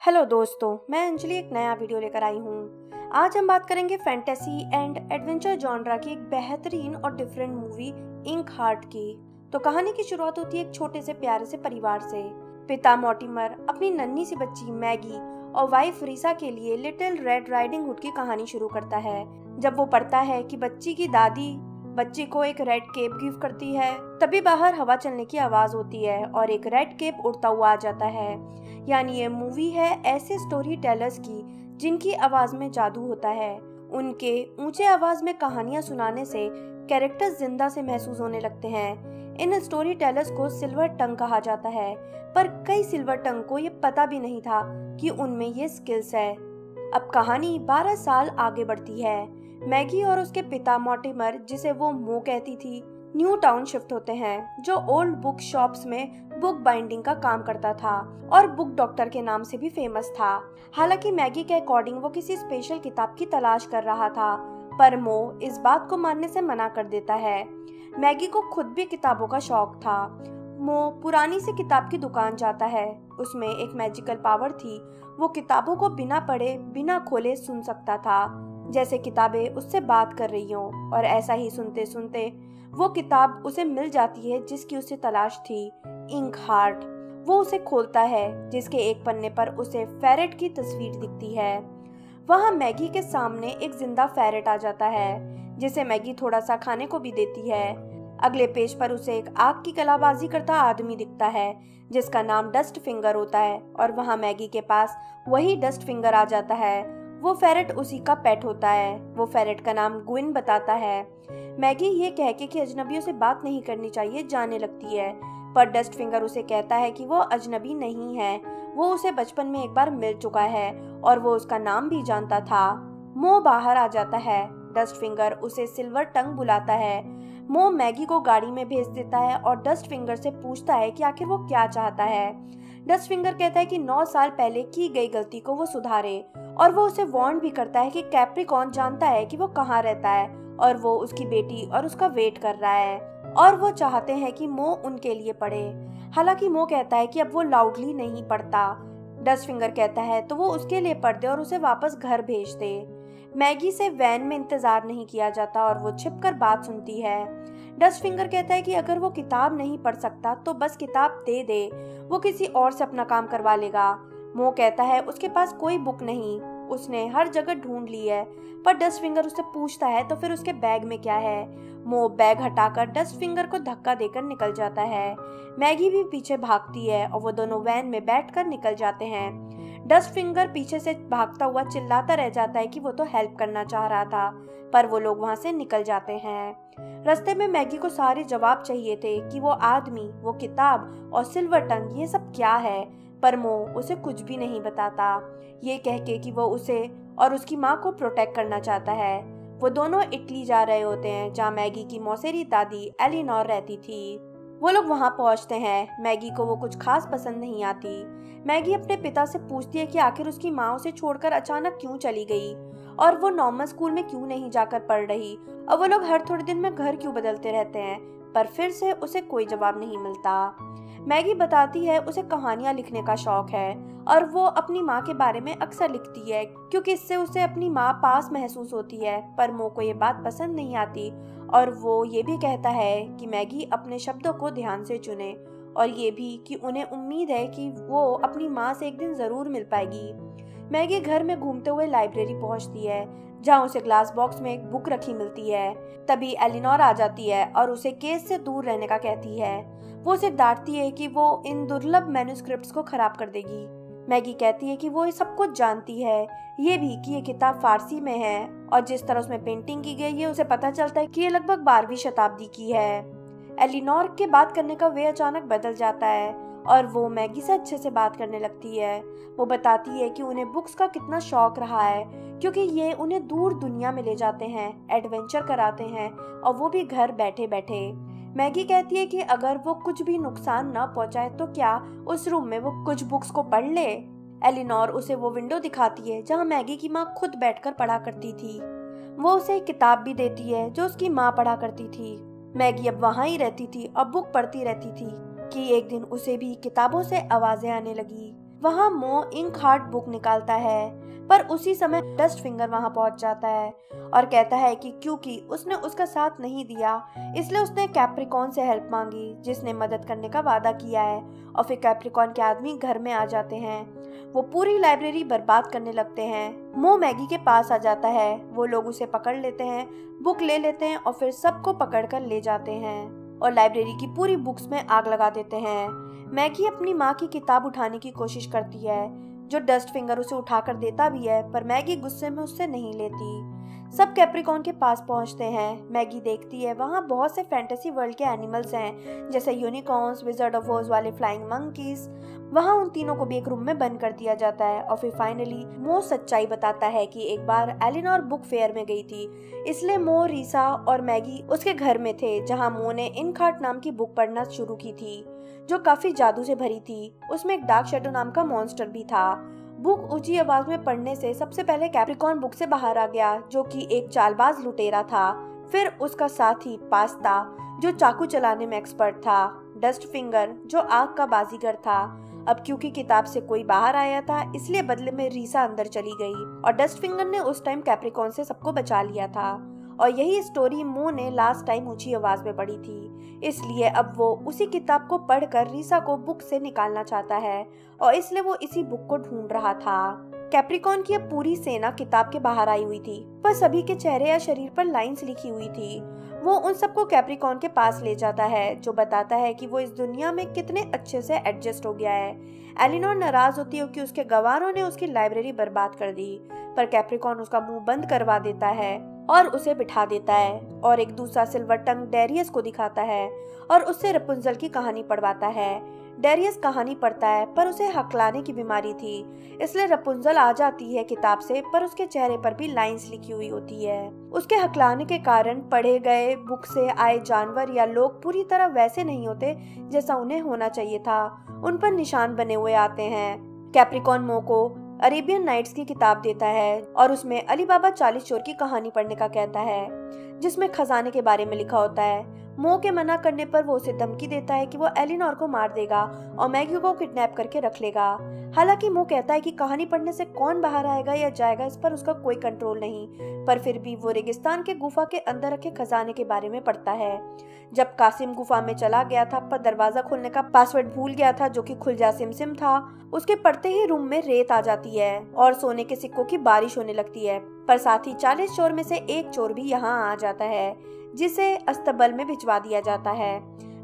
Hello दोस्तों, मैं अंजलि एक नया वीडियो लेकर आई हूँ। आज हम बात करेंगे फैंटेसी एंड एडवेंचर जॉनरा की एक बेहतरीन और डिफरेंट मूवी इंक हार्ट की। तो कहानी की शुरुआत होती है एक छोटे से प्यारे से परिवार से। पिता मॉर्टिमर अपनी नन्ही सी बच्ची मैगी और वाइफ रिसा के लिए लिटिल रेड राइडिंग हुड की कहानी शुरू करता है। जब वो पढ़ता है कि बच्ची की दादी बच्ची को एक रेड केप गिफ्ट करती है, तभी बाहर हवा चलने की आवाज होती है और एक रेड केप उड़ता हुआ आ जाता है। यानी ये मूवी है ऐसे स्टोरी टेलर्स की जिनकी आवाज में जादू होता है। उनके ऊंचे आवाज में कहानियां सुनाने से कैरेक्टर्स जिंदा से महसूस होने लगते हैं। इन स्टोरी टेलर्स को सिल्वर टंग कहा जाता है, पर कई सिल्वर टंग को ये पता भी नहीं था कि उनमें ये स्किल्स है। अब कहानी 12 साल आगे बढ़ती है। मैगी और उसके पिता मॉर्टिमर, जिसे वो मो कहती थी, न्यू टाउन शिफ्ट होते हैं, जो ओल्ड बुक शॉप्स में बुक बाइंडिंग का काम करता था और बुक डॉक्टर के नाम से भी फेमस था। हालांकि मैगी के अकॉर्डिंग वो किसी स्पेशल किताब की तलाश कर रहा था, पर मो इस बात को मानने से मना कर देता है। मैगी को खुद भी किताबों का शौक था। मो पुरानी सी किताब की दुकान जाता है। उसमें एक मैजिकल पावर थी। वो किताबों को बिना पढ़े बिना खोले सुन सकता था, जैसे किताबें उससे बात कर रही हों। और ऐसा ही सुनते सुनते वो किताब उसे मिल जाती है जिसकी उसे तलाश थी, इंक हार्ट। वो उसे खोलता है, जिसके एक पन्ने पर उसे फेरेट की तस्वीर दिखती है। वहाँ मैगी के सामने एक जिंदा फेरेट आ जाता है, जिसे मैगी थोड़ा सा खाने को भी देती है। अगले पेज पर उसे एक आग की कलाबाजी करता आदमी दिखता है, जिसका नाम डस्ट फिंगर होता है। और वहाँ मैगी के पास वही डस्ट फिंगर आ जाता है। वो फेरेट उसी का पेट होता है। वो फेरेट का नाम ग्विन बताता है। मैगी ये कह के कि अजनबियों से बात नहीं करनी चाहिए जाने लगती है, पर डस्ट फिंगर उसे कहता है कि वो अजनबी नहीं है। वो उसे बचपन में एक बार मिल चुका है और वो उसका नाम भी जानता था। मो बाहर आ जाता है। डस्ट फिंगर उसे सिल्वर टंग बुलाता है। मो मैगी को गाड़ी में भेज देता है और डस्ट फिंगर से पूछता है कि आखिर वो क्या चाहता है। डस्ट फिंगर कहता है कि 9 साल पहले की गई गलती को वो सुधारे, और वो उसे वार्न भी करता है कि कैप्रिकॉर्न जानता है कि वो कहाँ रहता है और वो उसकी बेटी और उसका वेट कर रहा है, और वो चाहते हैं कि मो उनके लिए पढ़े। हालांकि मो कहता है कि अब वो लाउडली नहीं पढ़ता। डस्ट फिंगर कहता है तो वो उसके लिए पढ़ दे और उसे वापस घर भेज दे। मैगी से वैन में इंतजार नहीं किया जाता और वो छिपकर बात सुनती है। डस्ट फिंगर कहता है कि अगर वो किताब नहीं पढ़ सकता तो बस किताब दे दे, वो किसी और से अपना काम करवा लेगा। मो कहता है उसके पास कोई बुक नहीं, उसने हर जगह ढूंढ ली है। पर डस्ट फिंगर उससे पूछता है तो फिर उसके बैग में क्या है। मो बैग हटाकर डस्ट फिंगर को धक्का देकर निकल जाता है। मैगी भी पीछे भागती है और वो दोनों वैन में बैठकर निकल जाते हैं। डस्ट फिंगर पीछे से भागता हुआ चिल्लाता रह जाता है कि वो तो हेल्प करना चाह रहा था, पर वो लोग वहां से निकल जाते हैं। रास्ते में मैगी को सारे जवाब चाहिए थे कि वो आदमी, वो किताब और सिल्वर टंग ये सब क्या है, पर मो उसे कुछ भी नहीं बताता, ये कह के कि वो उसे और उसकी माँ को प्रोटेक्ट करना चाहता है। वो दोनों इटली जा रहे होते हैं, जहाँ मैगी की मौसेरी दादी एलिनोर रहती थी। वो लोग वहां पहुंचते हैं। मैगी को वो कुछ खास पसंद नहीं आती। मैगी अपने पिता से पूछती है कि आखिर उसकी माँ उसे छोड़कर अचानक क्यों चली गई और वो नॉर्मल स्कूल में क्यों नहीं जाकर पढ़ रही, और वो लोग हर थोड़े दिन में घर क्यों बदलते रहते हैं, पर फिर से उसे कोई जवाब नहीं मिलता। मैगी बताती है उसे कहानियां लिखने का शौक है और वो अपनी माँ के बारे में अक्सर लिखती है, क्योंकि इससे उसे अपनी माँ पास महसूस होती है। पर मो को ये बात पसंद नहीं आती और वो ये भी कहता है कि मैगी अपने शब्दों को ध्यान से चुने, और ये भी कि उन्हें उम्मीद है कि वो अपनी माँ से एक दिन जरूर मिल पाएगी। मैगी घर में घूमते हुए लाइब्रेरी पहुंचती है, जहाँ उसे ग्लास बॉक्स में एक बुक रखी मिलती है। तभी एलिनोर आ जाती है और उसे केस से दूर रहने का कहती है। वो उसे डांटती है कि वो इन दुर्लभ मैन्युस्क्रिप्ट्स को खराब कर देगी। मैगी कहती है कि वो ये सब कुछ जानती है, ये भी कि ये किताब फारसी में है, और जिस तरह उसमें पेंटिंग की गई है उसे पता चलता है कि ये लगभग 12वीं शताब्दी की है। एलिनोर के बात करने का वे अचानक बदल जाता है और वो मैगी से अच्छे से बात करने लगती है। वो बताती है कि उन्हें बुक्स का कितना शौक रहा है, क्योंकि ये उन्हें दूर दुनिया में ले जाते हैं, एडवेंचर कराते हैं, और वो भी घर बैठे बैठे। मैगी कहती है कि अगर वो कुछ भी नुकसान न पहुंचाए तो क्या उस रूम में वो कुछ बुक्स को पढ़ ले। एलिनोर उसे वो विंडो दिखाती है जहाँ मैगी की माँ खुद बैठकर पढ़ा करती थी। वो उसे एक किताब भी देती है जो उसकी माँ पढ़ा करती थी। मैगी अब वहाँ ही रहती थी और बुक पढ़ती रहती थी कि एक दिन उसे भी किताबों से आवाजें आने लगी। वहाँ मो इंक हार्ट बुक निकालता है, पर उसी समय डस्ट फिंगर वहाँ पहुँच जाता है और कहता है कि क्योंकि उसने उसका साथ नहीं दिया इसलिए उसने कैप्रिकॉन से हेल्प मांगी, जिसने मदद करने का वादा किया है। और फिर कैप्रिकॉन के आदमी घर में आ जाते हैं। वो पूरी लाइब्रेरी बर्बाद करने लगते हैं। मो मैगी के पास आ जाता है। वो लोग उसे पकड़ लेते हैं, बुक ले लेते हैं और फिर सबको पकड़ कर ले जाते हैं और लाइब्रेरी की पूरी बुक्स में आग लगा देते हैं। मैगी अपनी माँ की किताब उठाने की कोशिश करती है, जो डस्ट फिंगर उसे उठाकर देता भी है, पर मैगी गुस्से में उससे नहीं लेती। सब कैप्रिकॉन के पास पहुंचते हैं। मैगी देखती है वहाँ बहुत से फैंटेसी वर्ल्ड के एनिमल्स हैं, जैसे यूनिकॉर्न्स, विजर्ड ऑफ ओज वाले फ्लाइंग मंकीज। वहाँ उन तीनों को भी एक रूम में बंद कर दिया जाता है और फिर फाइनली मो सच्चाई बताता है कि एक बार एलिनोर बुक फेयर में गई थी, इसलिए मो, रीसा और मैगी उसके घर में थे, जहाँ मो ने इंक हार्ट नाम की बुक पढ़ना शुरू की थी, जो काफी जादू से भरी थी। उसमें एक डार्क शैडो नाम का मॉन्स्टर भी था। बुक ऊंची आवाज में पढ़ने से सबसे पहले कैप्रिकॉन बुक से बाहर आ गया, जो कि एक चालबाज लुटेरा था। फिर उसका साथी पास्ता, जो चाकू चलाने में एक्सपर्ट था। डस्ट फिंगर, जो आग का बाजीगर था। अब क्योंकि किताब से कोई बाहर आया था, इसलिए बदले में रीसा अंदर चली गई और डस्ट फिंगर ने उस टाइम कैप्रिकॉन से सबको बचा लिया था। और यही स्टोरी मो ने लास्ट टाइम ऊंची आवाज में पढ़ी थी, इसलिए अब वो उसी किताब को पढ़कर रीसा को बुक से निकालना चाहता है और इसलिए वो इसी बुक को ढूंढ रहा था। कैप्रिकॉन की अब पूरी सेना किताब के बाहर आई हुई थी, पर सभी के चेहरे या शरीर पर लाइंस लिखी हुई थी। वो उन सबको कैप्रिकॉन के पास ले जाता है, जो बताता है कि वो इस दुनिया में कितने अच्छे से एडजस्ट हो गया है। एलिनोर नाराज होती है कि उसके गवारों ने उसकी लाइब्रेरी बर्बाद कर दी, पर कैप्रिकॉन उसका मुंह बंद करवा देता है और उसे बिठा देता है और एक दूसरा सिल्वर टंग डेरियस को दिखाता है और उससे रपुंजल की कहानी पढ़वाता है। डेरियस कहानी पढ़ता है, पर उसे हकलाने की बीमारी थी, इसलिए रपुंजल आ जाती है किताब से, पर उसके चेहरे पर भी लाइंस लिखी हुई होती है। उसके हकलाने के कारण पढ़े गए बुक से आए जानवर या लोग पूरी तरह वैसे नहीं होते जैसा उन्हें होना चाहिए था। उन पर निशान बने हुए आते हैं। कैप्रिकॉन मो को अरेबियन नाइट्स की किताब देता है और उसमें अली बाबा 40 चोर की कहानी पढ़ने का कहता है, जिसमें खजाने के बारे में लिखा होता है। मो के मना करने पर वो उसे धमकी देता है कि वो एलिनोर को मार देगा और मैगी को किडनैप करके रख लेगा। हालांकि मो कहता है कि कहानी पढ़ने से कौन बाहर आएगा या जाएगा इस पर उसका कोई कंट्रोल नहीं, पर फिर भी वो रेगिस्तान के गुफा के अंदर रखे खजाने के बारे में पढ़ता है। जब कासिम गुफा में चला गया था, पर दरवाजा खोलने का पासवर्ड भूल गया था, जो कि खुलजा सिमसिम था। उसके पढ़ते ही रूम में रेत आ जाती है और सोने के सिक्कों की बारिश होने लगती है, पर साथ ही 40 चोर में से एक चोर भी यहाँ आ जाता है, जिसे अस्तबल में भिजवा दिया जाता है।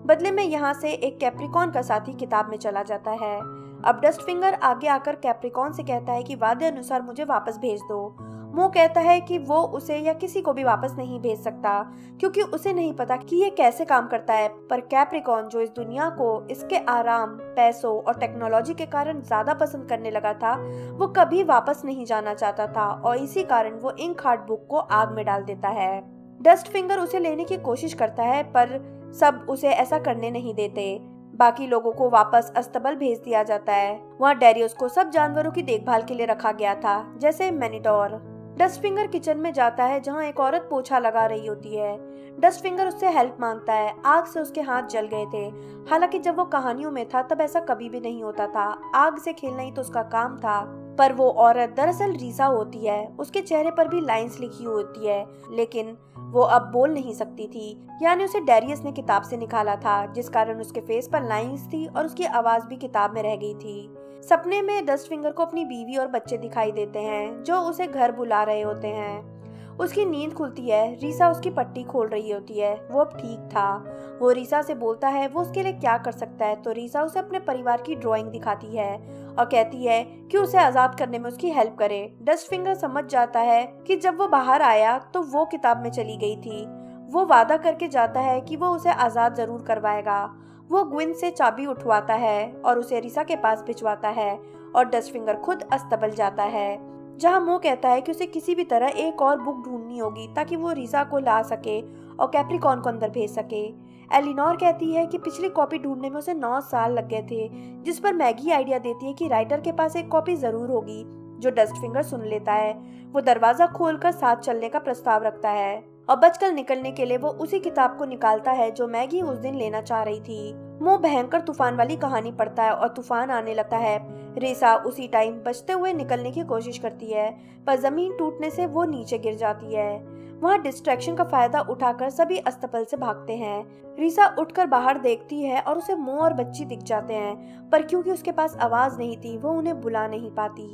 बदले में यहाँ से एक कैप्रिकॉन का साथी किताब में चला जाता है। अब डस्ट फिंगर आगे आकर कैप्रिकॉन से कहता है कि वादे अनुसार मुझे वापस भेज दो। मो कहता है कि वो उसे या किसी को भी वापस नहीं भेज सकता, क्योंकि उसे नहीं पता कि ये कैसे काम करता है। पर कैप्रिकॉन, जो इस दुनिया को इसके आराम, पैसों और टेक्नोलॉजी के कारण ज्यादा पसंद करने लगा था, वो कभी वापस नहीं जाना चाहता था और इसी कारण वो इंक हार्ट बुक को आग में डाल देता है। डस्ट फिंगर उसे लेने की कोशिश करता है, पर सब उसे ऐसा करने नहीं देते। बाकी लोगों को वापस अस्तबल भेज दिया जाता है। वहाँ डेरियस को सब जानवरों की देखभाल के लिए रखा गया था, जैसे मैनीडोर। डस्ट फिंगर किचन में जाता है, जहाँ एक औरत पोछा लगा रही होती है। डस्ट फिंगर उससे हेल्प मांगता है। आग से उसके हाथ जल गए थे। हालांकि जब वो कहानियों में था तब ऐसा कभी भी नहीं होता था। आग से खेलना ही तो उसका काम था। पर वो औरत दरअसल रीसा होती है। उसके चेहरे पर भी लाइंस लिखी होती है, लेकिन वो अब बोल नहीं सकती थी। यानी उसे डेरियस ने किताब से निकाला था, जिस कारण उसके फेस पर लाइंस थी और उसकी आवाज भी किताब में रह गई थी। सपने में डस्ट फिंगर को अपनी बीवी और बच्चे दिखाई देते हैं, जो उसे घर बुला रहे होते हैं। उसकी नींद खुलती है। रीसा उसकी पट्टी खोल रही होती है। वो अब ठीक था। वो रीसा से बोलता है वो उसके लिए क्या कर सकता है, तो रीसा उसे अपने परिवार की ड्राइंग दिखाती है और कहती है कि उसे आजाद करने में उसकी हेल्प करे। डस्ट फिंगर समझ जाता है कि जब वो बाहर आया तो वो किताब में चली गई थी। वो वादा करके जाता है कि वो उसे आजाद जरूर करवाएगा। वो ग्विन से चाबी उठवाता है और उसे रीसा के पास भिजवाता है और डस्ट फिंगर खुद अस्तबल जाता है, जहाँ मो कहता है कि उसे किसी भी तरह एक और बुक ढूंढनी होगी ताकि वो रीसा को ला सके और कैप्रिकॉन को अंदर भेज सके। एलिनोर कहती है कि पिछली कॉपी ढूंढने में उसे 9 साल लग गए थे, जिस पर मैगी आइडिया देती है कि राइटर के पास एक कॉपी जरूर होगी, जो डस्ट फिंगर सुन लेता है। वो दरवाजा खोलकर साथ चलने का प्रस्ताव रखता है और बचकर निकलने के लिए वो उसी किताब को निकालता है जो मैगी उस दिन लेना चाह रही थी। मो भयंकर तूफान वाली कहानी पढ़ता है और तूफान आने लगता है। रिसा उसी टाइम बचते हुए निकलने की कोशिश करती है, पर जमीन टूटने से वो नीचे गिर जाती है। वहाँ डिस्ट्रैक्शन का फायदा उठाकर सभी अस्तबल से भागते हैं। रिसा उठकर बाहर देखती है और उसे मो और बच्ची दिख जाते हैं, पर क्योंकि उसके पास आवाज नहीं थी वो उन्हें बुला नहीं पाती।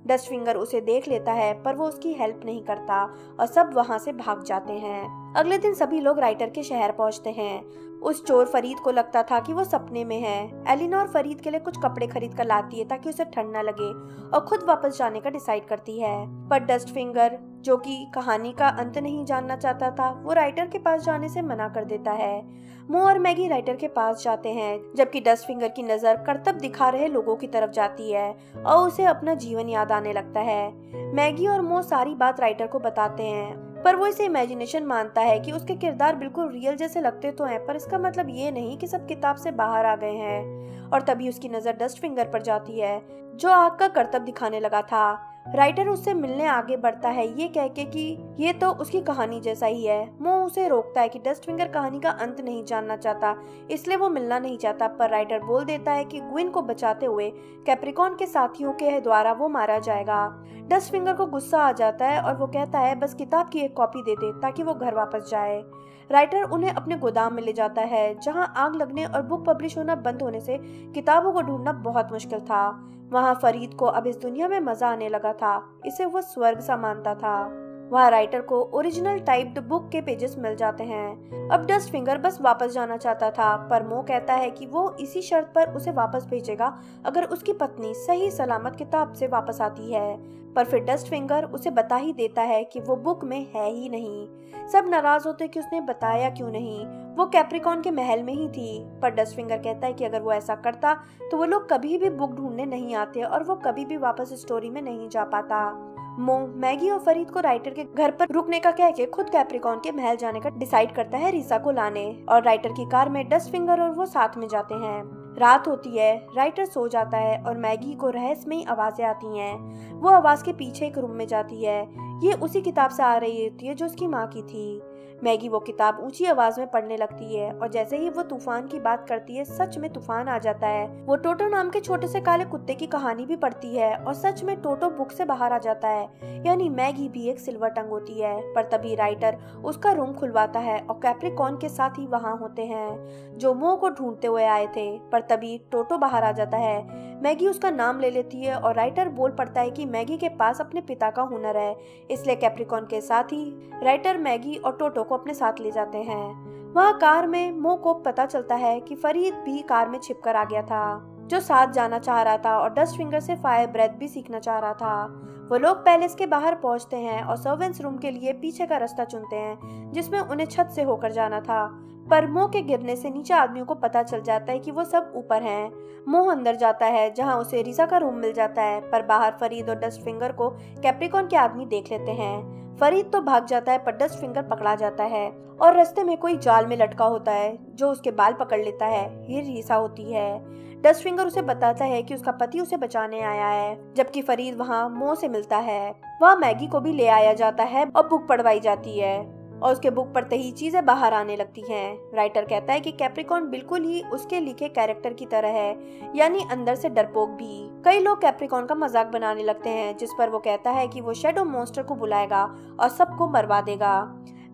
डस्टफिंगर उसे देख लेता है पर वो उसकी हेल्प नहीं करता और सब वहाँ से भाग जाते हैं। अगले दिन सभी लोग राइटर के शहर पहुँचते हैं। उस चोर फरीद को लगता था कि वो सपने में है। एलिनोर फरीद के लिए कुछ कपड़े खरीद कर लाती है ताकि उसे ठंड न लगे और खुद वापस जाने का डिसाइड करती है। पर डस्टफिंगर, जो कि कहानी का अंत नहीं जानना चाहता था, वो राइटर के पास जाने से मना कर देता है। मो और मैगी राइटर के पास जाते हैं, जबकि डस्टफिंगर की नजर करतब दिखा रहे लोगों की तरफ जाती है और उसे अपना जीवन याद आने लगता है। मैगी और मो सारी बात राइटर को बताते हैं, पर वो इसे इमेजिनेशन मानता है कि उसके किरदार बिल्कुल रियल जैसे लगते तो हैं, पर इसका मतलब ये नहीं कि सब किताब से बाहर आ गए हैं। और तभी उसकी नजर डस्टफिंगर पर जाती है, जो आग का करतब दिखाने लगा था। राइटर उससे मिलने आगे बढ़ता है, ये कह के कि ये तो उसकी कहानी जैसा ही है। मो उसे रोकता है कि डस्टफिंगर कहानी का अंत नहीं जानना चाहता, इसलिए वो मिलना नहीं चाहता। पर राइटर बोल देता है कि ग्विन को बचाते हुए कैप्रिकॉन के साथियों के द्वारा वो मारा जाएगा। डस्टफिंगर को गुस्सा आ जाता है और वो कहता है बस किताब की एक कॉपी दे दे ताकि वो घर वापस जाए। राइटर उन्हें अपने गोदाम में ले जाता है, जहां आग लगने और बुक पब्लिश होना बंद होने से किताबों को ढूंढना बहुत मुश्किल था। वहां फरीद को अब इस दुनिया में मजा आने लगा था, इसे वो स्वर्ग सा मानता था। वहाँ राइटर को ओरिजिनल टाइप्ड बुक के पेजेस मिल जाते हैं। अब डस्टफिंगर बस वापस जाना चाहता था, पर मो कहता है कि वो इसी शर्त पर उसे वापस भेजेगा अगर उसकी पत्नी सही सलामत किताब से वापस आती है। पर फिर डस्टफिंगर उसे बता ही देता है कि वो बुक में है ही नहीं। सब नाराज होते कि उसने बताया क्यों नहीं, वो कैप्रिकॉन के महल में ही थी। पर डस्टफिंगर कहता है कि अगर वो ऐसा करता तो वो लोग कभी भी बुक ढूंढने नहीं आते और वो कभी भी वापस स्टोरी में नहीं जा पाता। मो मैगी और फरीद को राइटर के घर पर रुकने का कह के खुद कैप्रिकॉन के महल जाने का डिसाइड करता है रिसा को लाने, और राइटर की कार में डस्टफिंगर और वो साथ में जाते हैं। रात होती है, राइटर सो जाता है और मैगी को रहस्यमयी आवाजें आती हैं। वो आवाज के पीछे एक रूम में जाती है, ये उसी किताब से आ रही होती है जो उसकी माँ की थी। मैगी वो किताब ऊंची आवाज में पढ़ने लगती है और जैसे ही वो तूफान की बात करती है सच में तूफान आ जाता है। वो टोटो नाम के छोटे से काले कुत्ते की कहानी भी पढ़ती है और सच में टोटो बुक से बाहर आ जाता है, यानी मैगी भी एक सिल्वर टंग होती है। पर तभी राइटर उसका रूम खुलवाता है और कैप्रिकॉन के साथ ही वहाँ होते हैं जो मो को ढूंढते हुए आए थे। पर तभी टोटो बाहर आ जाता है। मैगी उसका नाम ले लेती है और राइटर बोल पड़ता है कि मैगी के पास अपने पिता का हुनर है, इसलिए कैप्रिकॉन के साथ ही राइटर मैगी और टोटो को अपने साथ ले जाते हैं। वहाँ कार में मो को पता चलता है कि फरीद भी कार में छिपकर आ गया था, जो साथ जाना चाह रहा था और डस्टफिंगर से फायर ब्रेथ भी सीखना चाह रहा था। वो लोग पैलेस के बाहर पहुंचते हैं और सर्वेंट्स रूम के लिए पीछे का रास्ता चुनते हैं, जिसमें उन्हें छत से होकर जाना था। पर मो के गिरने से नीचे आदमियों को पता चल जाता है कि वो सब ऊपर हैं। मो अंदर जाता है जहां उसे रिसा का रूम मिल जाता है, पर बाहर फरीद और डस्टफिंगर को कैप्रिकॉन के आदमी देख लेते हैं। फरीद तो भाग जाता है पर डस्टफिंगर पकड़ा जाता है और रास्ते में कोई जाल में लटका होता है जो उसके बाल पकड़ लेता है। ये रिसा होती है। डस्टफिंगर उसे बताता है कि उसका पति उसे बचाने आया है, जबकि फरीद वहाँ मो से मिलता है। वहाँ मैगी को भी ले आया जाता है और बुक पढ़वाई जाती है और उसके बुक पढ़ते ही चीजें बाहर आने लगती हैं। राइटर कहता है कि कैप्रिकॉन बिल्कुल ही उसके लिखे कैरेक्टर की तरह है, यानी अंदर से डरपोक भी। कई लोग कैप्रिकॉन का मजाक बनाने लगते हैं, जिस पर वो कहता है कि वो शैडो मॉन्स्टर को बुलाएगा और सबको मरवा देगा।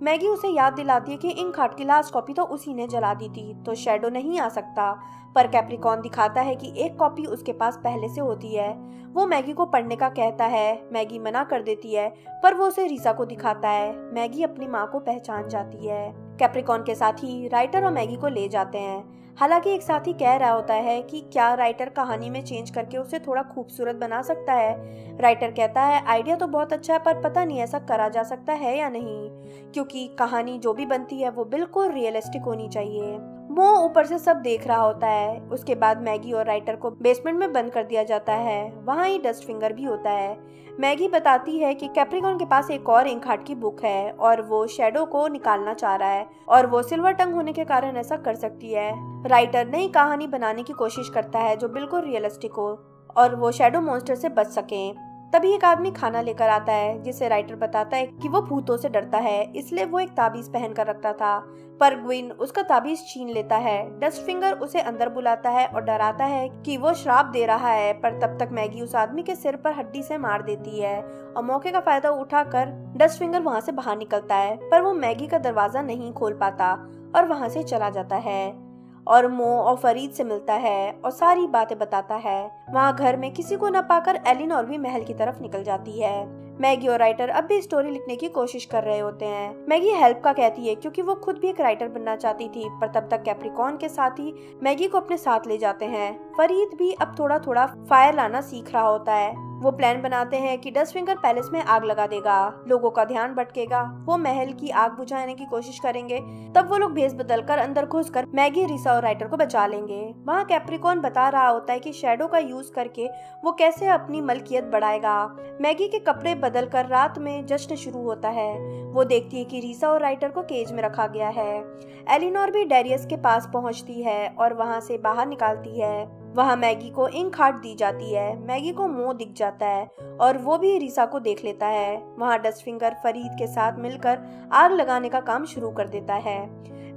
मैगी उसे याद दिलाती है कि इंक हार्ट की लास्ट कॉपी तो उसी ने जला दी थी, तो शैडो नहीं आ सकता। पर कैप्रिकॉन दिखाता है कि एक कॉपी उसके पास पहले से होती है। वो मैगी को पढ़ने का कहता है, मैगी मना कर देती है, पर वो उसे रिसा को दिखाता है। मैगी अपनी माँ को पहचान जाती है। कैप्रिकॉन के साथी राइटर और मैगी को ले जाते हैं। हालांकि एक साथी कह रहा होता है कि क्या राइटर कहानी में चेंज करके उसे थोड़ा खूबसूरत बना सकता है। राइटर कहता है आइडिया तो बहुत अच्छा है, पर पता नहीं ऐसा करा जा सकता है या नहीं, क्योंकि कहानी जो भी बनती है वो बिल्कुल रियलिस्टिक होनी चाहिए। मो ऊपर से सब देख रहा होता है। उसके बाद मैगी और राइटर को बेसमेंट में बंद कर दिया जाता है। वहाँ ही डस्टफिंगर भी होता है। मैगी बताती है कि कैप्रिकॉन के पास एक और इंक हार्ट की बुक है और वो शैडो को निकालना चाह रहा है और वो सिल्वर टंग होने के कारण ऐसा कर सकती है। राइटर नई कहानी बनाने की कोशिश करता है जो बिल्कुल रियलिस्टिक हो और वो शैडो मॉन्स्टर से बच सके। तभी एक आदमी खाना लेकर आता है, जिसे राइटर बताता है कि वो भूतों से डरता है, इसलिए वो एक ताबीज पहन कर रखता था। पर ग्विन उसका ताबीज छीन लेता है। डस्टफिंगर उसे अंदर बुलाता है और डराता है कि वो श्राप दे रहा है, पर तब तक मैगी उस आदमी के सिर पर हड्डी से मार देती है और मौके का फायदा उठाकर डस्टफिंगर वहाँ से बाहर निकलता है, पर वो मैगी का दरवाजा नहीं खोल पाता और वहाँ से चला जाता है और मो और फरीद से मिलता है और सारी बातें बताता है। वहाँ घर में किसी को न पाकर एलिनोर भी महल की तरफ निकल जाती है। मैगी और राइटर अब भी स्टोरी लिखने की कोशिश कर रहे होते हैं। मैगी हेल्प का कहती है क्योंकि वो खुद भी एक राइटर बनना चाहती थी, पर तब तक कैप्रिकॉन के साथ ही मैगी को अपने साथ ले जाते हैं। फरीद भी अब थोड़ा थोड़ा फायर लाना सीख रहा होता है। वो प्लान बनाते हैं कि डस्टफिंगर पैलेस में आग लगा देगा, लोगों का ध्यान भटकेगा, वो महल की आग बुझाने की कोशिश करेंगे। तब वो लोग भेस बदलकर अंदर घुसकर मैगी, रिसा और राइटर को बचा लेंगे। वहाँ कैप्रिकॉन बता रहा होता है कि शैडो का यूज करके वो कैसे अपनी मलकियत बढ़ाएगा। मैगी के कपड़े बदलकर रात में जश्न शुरू होता है। वो देखती है कि रिसा और राइटर को केज में रखा गया है। एलिनोर भी डेरियस के पास पहुंचती है और वहां से बाहर निकालती है। वहां मैगी को इंक हार्ट दी जाती है। मैगी को मुंह दिख जाता है और वो भी रिसा को देख लेता है। वहां डस्टफिंगर फरीद के साथ मिलकर आग लगाने का काम शुरू कर देता है।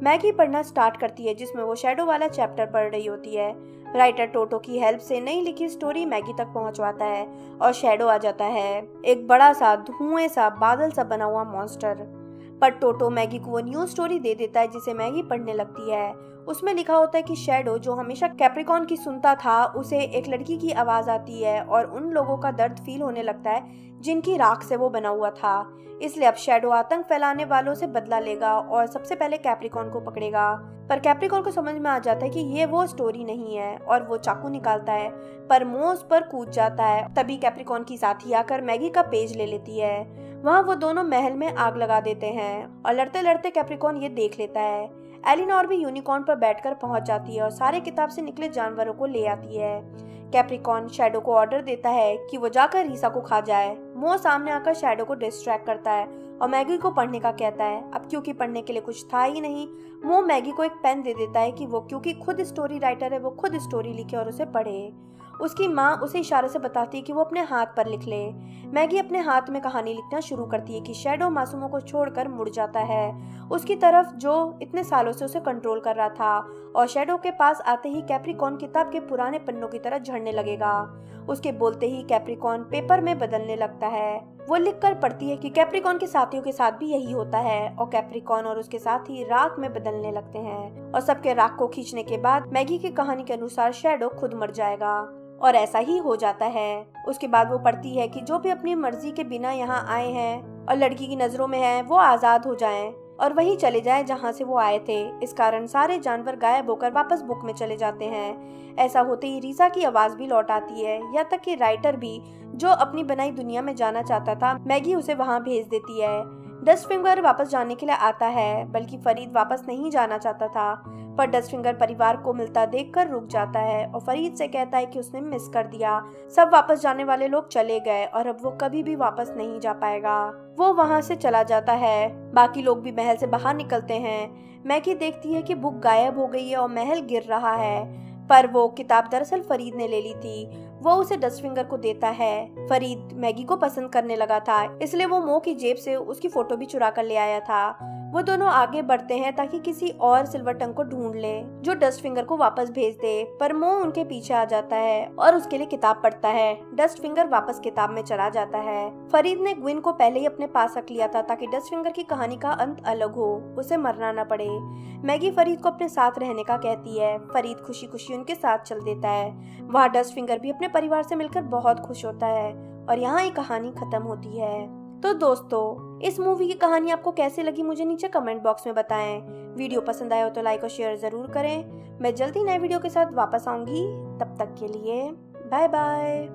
मैगी पढ़ना स्टार्ट करती है, जिसमें वो शैडो वाला चैप्टर पढ़ रही होती है। राइटर टोटो की हेल्प से नई लिखी स्टोरी मैगी तक पहुंचवाता है और शैडो आ जाता है, एक बड़ा सा धुएं सा बादल सा बना हुआ मॉन्स्टर। पर टोटो मैगी को वो न्यू स्टोरी दे देता है जिसे मैगी पढ़ने लगती है। उसमें लिखा होता है कि शैडो जो हमेशा कैप्रिकॉन की सुनता था, उसे एक लड़की की आवाज आती है और उन लोगों का दर्द फील होने लगता है जिनकी राख से वो बना हुआ था। इसलिए अब शैडो आतंक फैलाने वालों से बदला लेगा और सबसे पहले कैप्रिकॉन को पकड़ेगा। पर कैप्रिकॉन को समझ में आ जाता है कि ये वो स्टोरी नहीं है और वो चाकू निकालता है, पर मो उस पर कूद जाता है। तभी कैप्रिकॉन की साथी आकर मैगी का पेज ले लेती है। वहाँ वो दोनों महल में आग लगा देते हैं और लड़ते लड़ते कैप्रिकॉन ये देख लेता है। एलिनोर भी यूनिकॉर्न पर बैठकर पहुंच जाती है और सारे किताब से निकले जानवरों को ले आती है। कैप्रिकॉन शैडो को ऑर्डर देता है कि वो जाकर रिसा को खा जाए। मो सामने आकर शैडो को डिस्ट्रैक्ट करता है और मैगी को पढ़ने का कहता है। अब क्योंकि पढ़ने के लिए कुछ था ही नहीं, मो मैगी को एक पेन दे देता है कि वो क्योंकि खुद स्टोरी राइटर है, वो खुद स्टोरी लिखे और उसे पढ़े। उसकी माँ उसे इशारे से बताती है कि वो अपने हाथ पर लिख ले। मैगी अपने हाथ में कहानी लिखना शुरू करती है कि शैडो मासूमों को छोड़कर मुड़ जाता है उसकी तरफ जो इतने सालों से उसे कंट्रोल कर रहा था, और शैडो के पास आते ही कैप्रिकॉन किताब के पुराने पन्नों की तरह झड़ने लगेगा। उसके बोलते ही कैप्रिकॉन पेपर में बदलने लगता है। वो लिखकर पढ़ती है कि कैप्रिकॉन के साथियों के साथ भी यही होता है और कैप्रिकॉन और उसके साथी राख में बदलने लगते हैं और सबके राख को खींचने के बाद मैगी की कहानी के अनुसार शैडो खुद मर जाएगा। और ऐसा ही हो जाता है। उसके बाद वो पढ़ती है कि जो भी अपनी मर्जी के बिना यहाँ आए हैं और लड़की की नजरों में है, वो आजाद हो जाएं और वहीं चले जाएं जहाँ से वो आए थे। इस कारण सारे जानवर गायब होकर वापस बुक में चले जाते हैं। ऐसा होते ही रिसा की आवाज भी लौट आती है, यहाँ तक कि राइटर भी जो अपनी बनाई दुनिया में जाना चाहता था, मैगी उसे वहाँ भेज देती है। डस्टफिंगर वापस जाने के लिए आता है, बल्कि फरीद वापस नहीं जाना चाहता था, पर डस्टफिंगर परिवार को मिलता देखकर रुक जाता है और फरीद से कहता है कि उसने मिस कर दिया। सब वापस जाने वाले लोग चले गए और अब वो कभी भी वापस नहीं जा पाएगा। वो वहाँ से चला जाता है। बाकी लोग भी महल से बाहर निकलते हैं। मैगी देखती है कि बुक गायब हो गई है और महल गिर रहा है, पर वो किताब दरअसल फरीद ने ले ली थी। वो उसे डस्टफिंगर को देता है। फरीद मैगी को पसंद करने लगा था, इसलिए वो मो की जेब से उसकी फोटो भी चुरा कर ले आया था। वो दोनों आगे बढ़ते हैं ताकि किसी और सिल्वर टंग को ढूंढ ले जो डस्टफिंगर को वापस भेज दे, पर मो उनके पीछे आ जाता है और उसके लिए किताब पढ़ता है। डस्टफिंगर वापस किताब में चला जाता है। फरीद ने ग्विन को पहले ही अपने पास रख लिया था ताकि डस्टफिंगर की कहानी का अंत अलग हो, उसे मरना न पड़े। मैगी फरीद को अपने साथ रहने का कहती है। फरीद खुशी खुशी उनके साथ चल देता है। वहाँ डस्टफिंगर भी अपने परिवार से मिलकर बहुत खुश होता है और यहाँ ये कहानी खत्म होती है। तो दोस्तों, इस मूवी की कहानी आपको कैसे लगी मुझे नीचे कमेंट बॉक्स में बताएं। वीडियो पसंद आया हो तो लाइक और शेयर जरूर करें। मैं जल्दी नए वीडियो के साथ वापस आऊंगी। तब तक के लिए बाय बाय।